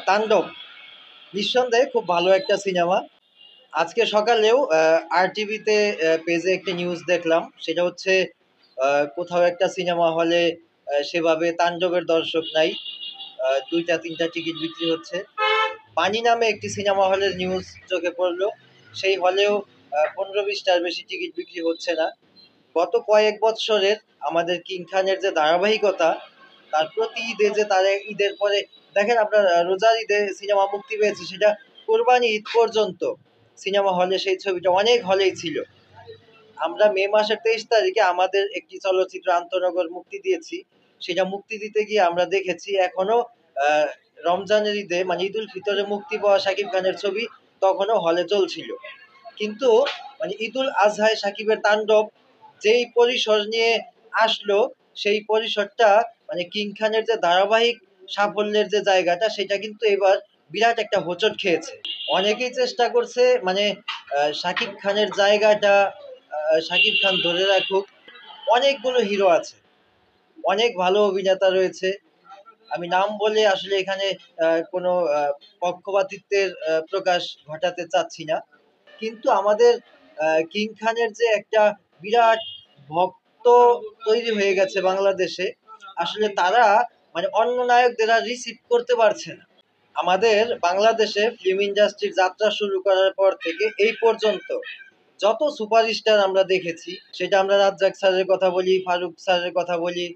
তাণ্ডব নিঃসন্দেহে খুব ভালো একটা সিনেমা। আজকে সকালেও RTVতে পেজে একটা নিউজ দেখলাম, সেটা হচ্ছে কোথাও একটা সিনেমা হলে সেভাবে তাণ্ডবের দর্শক নাই, 2টা 3টা টিকিট বিক্রি হচ্ছে। পানি নামে একটি সিনেমা হলের নিউজ চোখে পড়লো, সেই হলেও 15-20টার বেশি টিকিট বিক্রি হচ্ছে না। গত কয়েক বৎসরের আমাদের কিং খানের যে ধারাবাহিকতা, তার প্রতি ঈদে যে তার ঈদের পরে দেখেন আপনার রোজার ঈদে সিনেমা মুক্তি পেয়েছে, সেটা কোরবানি ঈদ পর্যন্ত সিনেমা হলে সেই ছবিটা অনেক হলেই ছিল। আমরা মে মাসের 23 তারিখে আমাদের একটি চলচ্চিত্র আন্তনগর মুক্তি দিয়েছি, সেটা মুক্তি দিতে গিয়ে আমরা দেখেছি এখনো আহ, রমজানের ঈদে মানে ঈদ উল ফিতরে মুক্তি পাওয়া শাকিব খানের ছবি তখনও হলে চলছিল। কিন্তু মানে ঈদ উল আজহায় শাকিবের তাণ্ডব যেই পরিসর নিয়ে আসলো, সেই পরিসরটা মানে কিং খানের যে ধারাবাহিক সাফল্যের যে জায়গাটা, সেটা কিন্তু এবার বিরাট একটা হোঁচট খেয়েছে। অনেকেই চেষ্টা করছে মানে শাকিব খানের জায়গাটা শাকিব খান ধরে রাখুক। অনেকগুলো হিরো আছে, অনেক ভালো অভিনেতা রয়েছে, আমি নাম বলে আসলে এখানে কোনো পক্ষপাতিত্বের প্রকাশ ঘটাতে চাচ্ছি না। কিন্তু আমাদের কিং খানের যে একটা বিরাট ভক্ত তৈরি হয়ে গেছে বাংলাদেশে, আসলে তারা মানে অন্য নায়কদের আর রিসিভ করতে পারছে না। আমাদের বাংলাদেশে ফিল্ম ইন্ডাস্ট্রির যাত্রা শুরু করার পর থেকে এই পর্যন্ত যত সুপারস্টার আমরা দেখেছি, সেটা আমরা রাজ্জাক স্যারের কথা বলি, ফারুক স্যারের কথা বলি,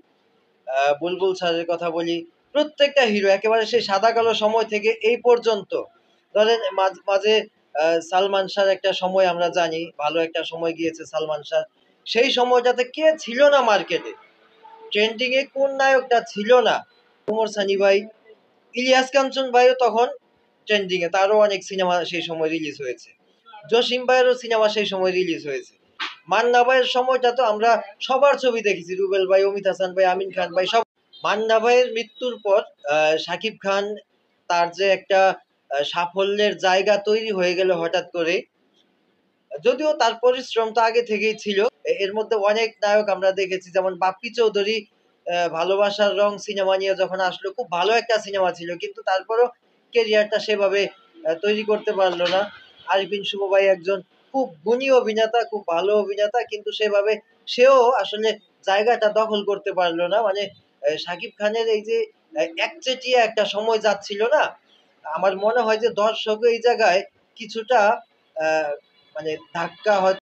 বুলবুল স্যারের কথা বলি, প্রত্যেকটা হিরো একেবারে সেই সাদা কালো সময় থেকে এই পর্যন্ত, ধরেন মাঝে সালমান শাহ একটা সময় আমরা জানি, ভালো একটা সময় গিয়েছে সালমান শাহ। সেই সময়টাতে কে ছিল না মার্কেটে, ট্রেন্ডিং এ কোন নায়কটা ছিল না? কুমোর সানি ভাই, ইলিয়াস কাঞ্চন ভাইও তখন ট্রেন্ডিং এ, তারও অনেক সিনেমা সেই সময় রিলিজ হয়েছে। জসিম ভাইয়েরও সিনেমা সেই সময় রিলিজ হয়েছে। মান্না ভাইয়ের সময়টা তো আমরা সবার ছবি দেখেছি, রুবেল ভাই, অমিত হাসান ভাই, আমিন খান ভাই, সব। মান্না ভাইয়ের মৃত্যুর পর শাকিব খান তার যে একটা সাফল্যের জায়গা তৈরি হয়ে গেল হঠাৎ করে, যদিও তার পরিশ্রম তো আগে থেকেই ছিল। এর মধ্যে অনেক নায়ক আমরা দেখেছি, যেমন বাপ্পি চৌধুরী ভালোবাসার রং সিনেমা নিয়ে যখন আসলো, খুব ভালো একটা সিনেমা ছিল, কিন্তু তারপরও কেরিয়ারটা সেভাবে তৈরি করতে পারলো না। আরিফিন শুভ ভাই একজন খুব গুণী অভিনেতা, খুব ভালো অভিনেতা, কিন্তু সেভাবে সেও আসলে জায়গাটা দখল করতে পারলো না। মানে শাকিব খানের এই যে একচেটিয়া একটা সময় যাচ্ছিল না, আমার মনে হয় যে দর্শক এই জায়গায় কিছুটা মানে ধাক্কা হয়তো